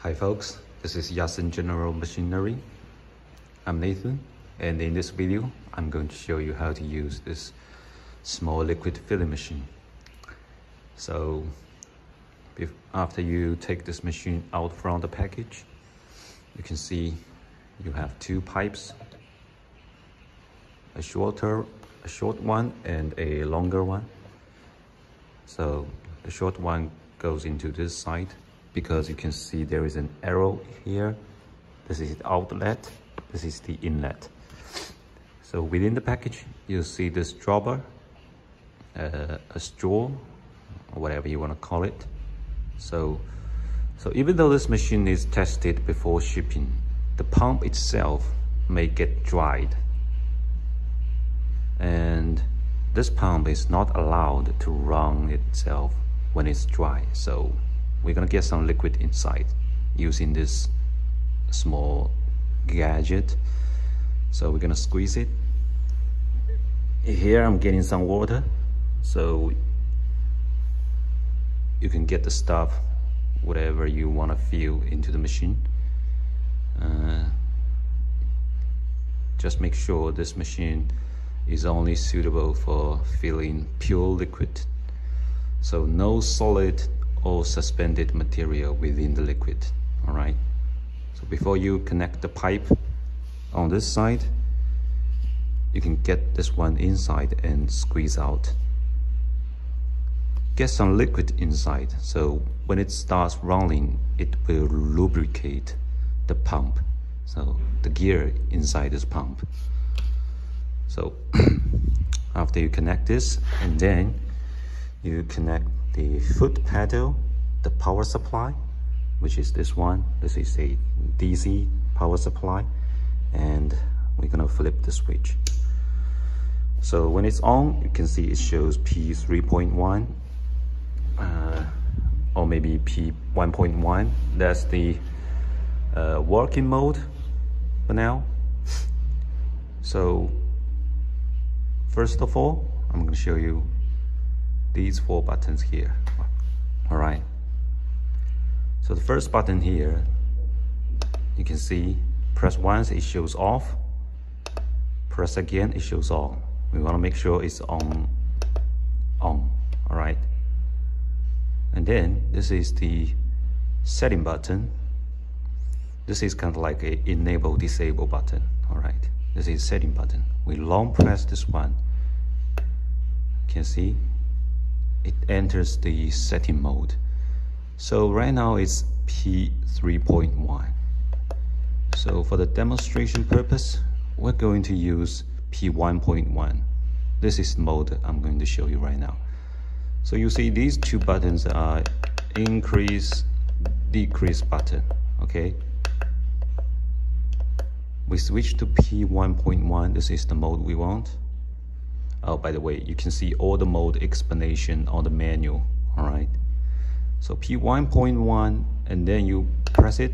Hi folks, this is Yason General Machinery. I'm Nathan, and in this video I'm going to show you how to use this small liquid filling machine. So after you take this machine out from the package, you can see you have two pipes, a short one and a longer one. So the short one goes into this side because you can see there is an arrow here. This is the outlet, this is the inlet. So within the package you'll see this dropper, a straw, or whatever you want to call it. So even though this machine is tested before shipping, the pump itself may get dried, and this pump is not allowed to run itself when it's dry. So we're gonna get some liquid inside using this small gadget. So we're gonna squeeze it. Here I'm getting some water, so you can get the stuff, whatever you want to fill into the machine. Just make sure this machine is only suitable for filling pure liquid, so no solid or suspended material within the liquid. All right, so before you connect the pipe on this side, you can get this one inside and squeeze out. Get some liquid inside, so when it starts running it will lubricate the pump, so the gear inside this pump. So after you connect this, and then you connect the foot pedal, the power supply, which is this one. This is a DC power supply, and we're gonna flip the switch. So when it's on, you can see it shows P3.1 or maybe P1.1. That's the working mode for now. So first of all, I'm going to show you these four buttons here. All right, so the first button here, you can see press once, it shows off. Press again, it shows on. We want to make sure it's on. All right, and then this is the setting button. This is kind of like a enable disable button. All right, this is setting button. We long press this one, you can see it enters the setting mode. So right now it's P3.1. so for the demonstration purpose, we're going to use P1.1. This is the mode I'm going to show you right now. So you see these two buttons are increase, decrease button. Okay, we switch to P1.1. This is the mode we want. Oh, by the way, you can see all the mode explanation on the manual. All right, so P1.1, and then you press it,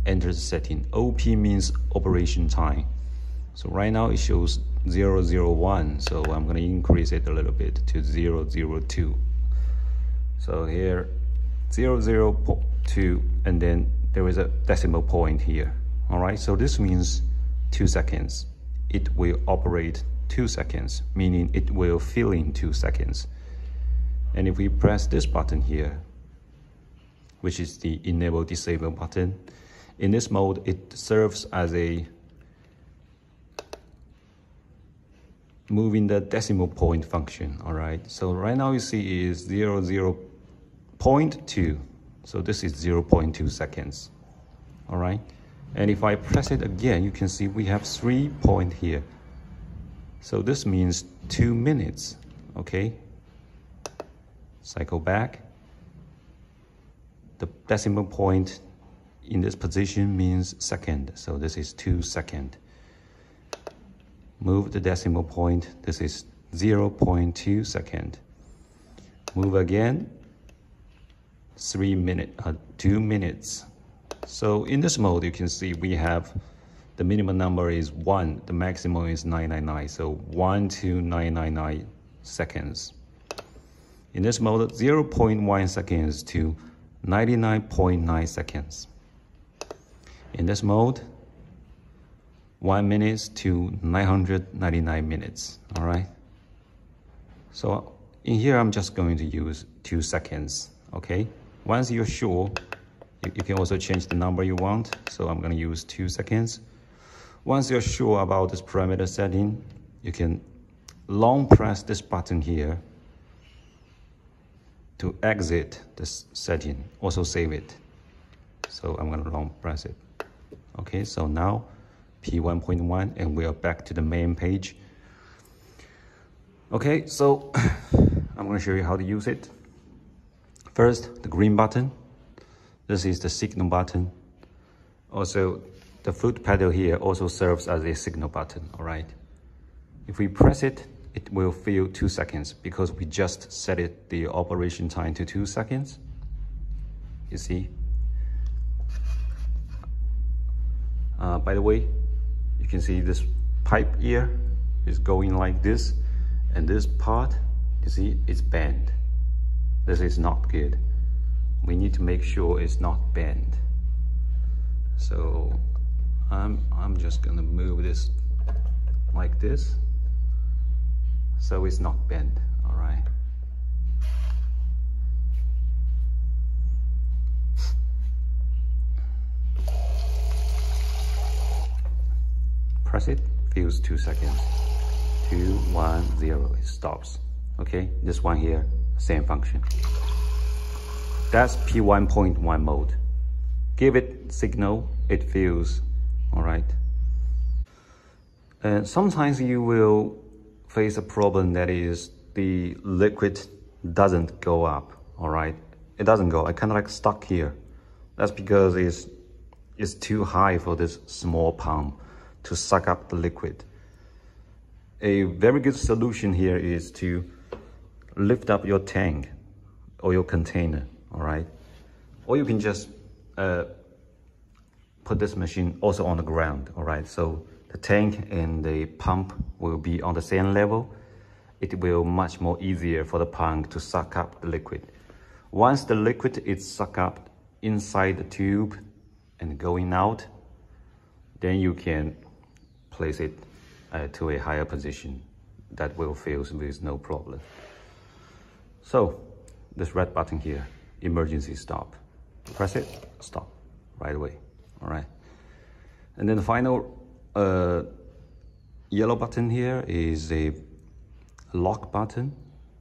enter the setting. OP means operation time. So right now it shows 001, so I'm going to increase it a little bit to 002. So here 002, and then there is a decimal point here. All right, so this means 2 seconds. It will operate 2 seconds, meaning it will fill in 2 seconds. And if we press this button here, which is the enable disable button, in this mode it serves as a moving the decimal point function. All right, so right now you see is 0.2, so this is 0.2 seconds. All right, and if I press it again, you can see we have 3 point here, so this means 2 minutes. Okay, cycle back. The decimal point in this position means second, so this is 2 seconds. Move the decimal point, this is 0.2 seconds. Move again, 2 minutes. So in this mode, you can see we have the minimum number is 1, the maximum is 999, so 1 to 999 seconds. In this mode, 0.1 seconds to 99.9 seconds. In this mode, 1 minute to 999 minutes, all right? So in here, I'm just going to use 2 seconds, okay? Once you're sure, you can also change the number you want. So I'm gonna use 2 seconds. Once you're sure about this parameter setting, you can long press this button here to exit this setting, also save it. So I'm gonna long press it. Okay, so now P1.1 and we are back to the main page. Okay, so I'm gonna show you how to use it. First, the green button. This is the signal button. Also, the foot pedal here also serves as a signal button, all right? If we press it, it will fill 2 seconds because we just set it the operation time to 2 seconds. You see? By the way, you can see this pipe here is going like this, and this part, you see, it's bent. This is not good. We need to make sure it's not bent. So I'm just gonna move this like this, so it's not bent, all right? Press it, fills 2 seconds. 2, 1, 0, it stops. Okay, this one here, same function. That's P1.1 mode. Give it signal, it fills, all right? And sometimes you will face a problem that is the liquid doesn't go up, all right? It doesn't go, I kind of like stuck here. That's because it's too high for this small pump to suck up the liquid. A very good solution here is to lift up your tank or your container, all right? Or you can just put this machine also on the ground, all right? So the tank and the pump will be on the same level. It will much more easier for the pump to suck up the liquid. Once the liquid is sucked up inside the tube and going out, then you can place it to a higher position that will fill with no problem. So this red button here, emergency stop. Press it, stop right away, all right? And then the final yellow button here is a lock button.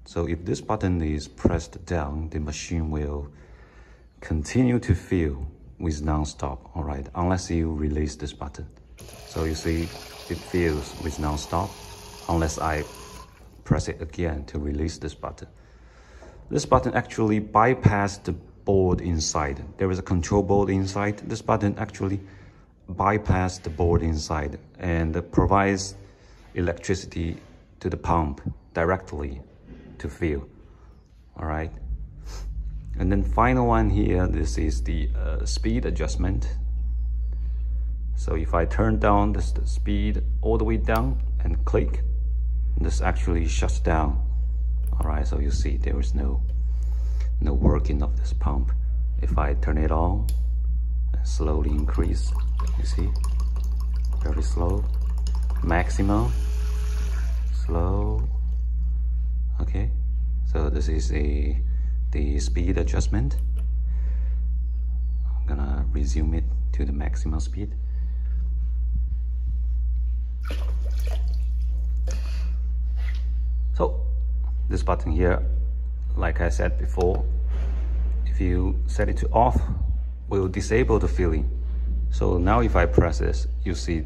So if this button is pressed down, the machine will continue to fill with non-stop, all right, unless you release this button. So you see, it fills with non-stop unless I press it again to release this button. This button actually bypasses the board inside. There is a control board inside. This button actually bypasses the board inside and provides electricity to the pump directly to fill, all right? And then final one here, this is the speed adjustment. So if I turn down the speed all the way down and click, this actually shuts down. All right, so you see there is no working of this pump. If I turn it on and slowly increase, you see, very slow, maximum, slow. Okay, so this is the speed adjustment. I'm gonna resume it to the maximum speed. So this button here, like I said before, if you set it to off, will disable the filling. So now if I press this, you see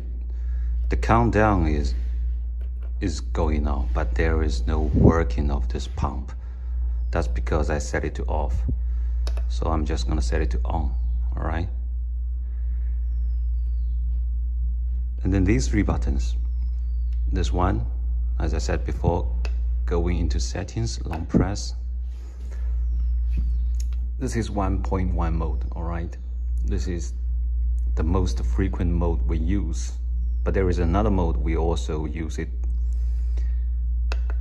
the countdown is going on, but there is no working of this pump. That's because I set it to off. So I'm just gonna set it to on, all right? And then these 3 buttons, this one, as I said before, going into settings, long press. This is 1.1 mode, all right? This is the most frequent mode we use, but there is another mode we also use it.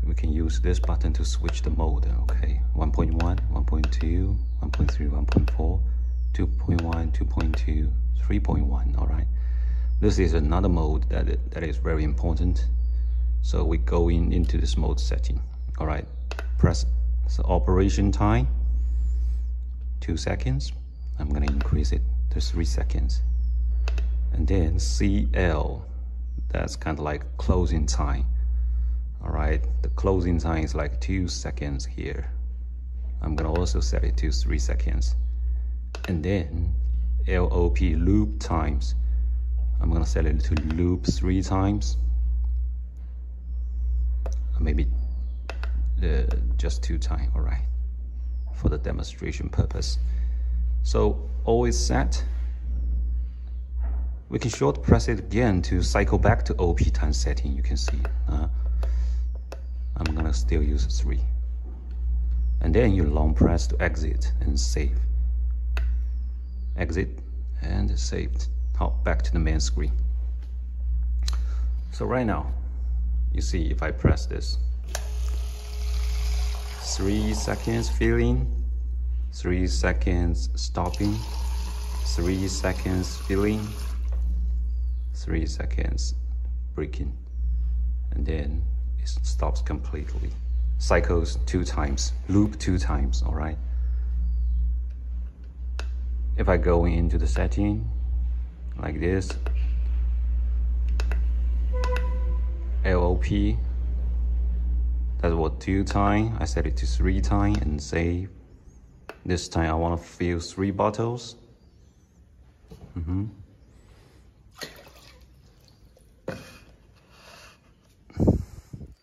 We can use this button to switch the mode, okay? 1.1, 1.2, 1.3, 1.4, 2.1, 2.2, 3.1. All right. This is another mode that is very important. So we go into this mode setting. All right. Press the operation time, 2 seconds. I'm gonna increase it to 3 seconds. And then CL, that's kind of like closing time. All right, the closing time is like 2 seconds here. I'm gonna also set it to 3 seconds. And then LOP, loop times, I'm gonna set it to loop 3 times. Maybe just 2 times, all right, for the demonstration purpose. So always set. We can short press it again to cycle back to OP time setting. You can see. I'm gonna still use 3. And then you long press to exit and save. Exit and saved. Hop back to the main screen. So right now, you see if I press this, 3 seconds filling, 3 seconds stopping, 3 seconds filling, 3 seconds breaking, and then it stops completely. Cycles 2 times, loop 2 times, all right? If I go into the setting like this, LOP, that was 2 times. I set it to 3 times and save. This time I want to fill 3 bottles.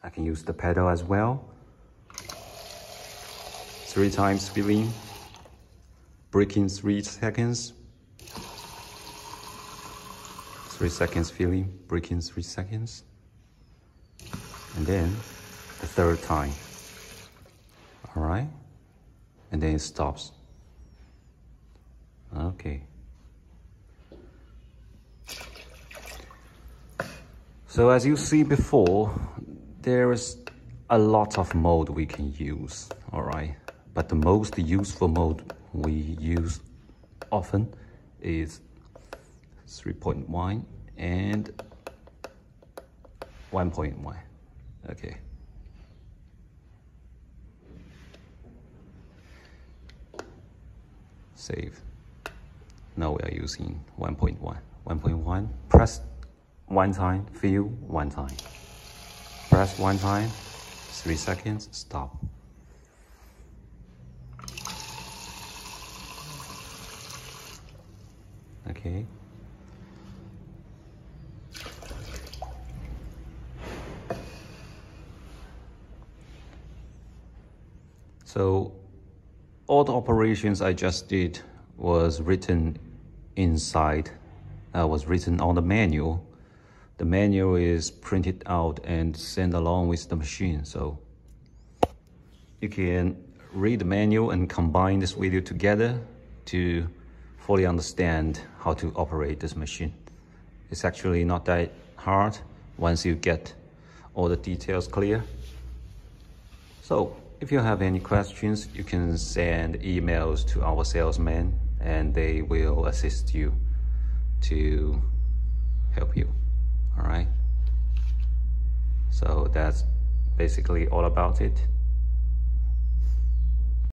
I can use the pedal as well. 3 times filling, breaking 3 seconds. 3 seconds filling, breaking 3 seconds. And then the 3rd time. All right. And then it stops. Okay. So as you see before, there is a lot of mode we can use, all right? But the most useful mode we use often is 3.1 and 1.1, okay. Save. Now we are using 1.1. 1.1, press 1 time, fill 1 time. Press 1 time, 3 seconds, stop. Okay. So all the operations I just did was written inside, was written on the manual. The manual is printed out and sent along with the machine. So you can read the manual and combine this video together to fully understand how to operate this machine. It's actually not that hard once you get all the details clear. So if you have any questions, you can send emails to our salesman and they will assist you to help you. All right. So that's basically all about it.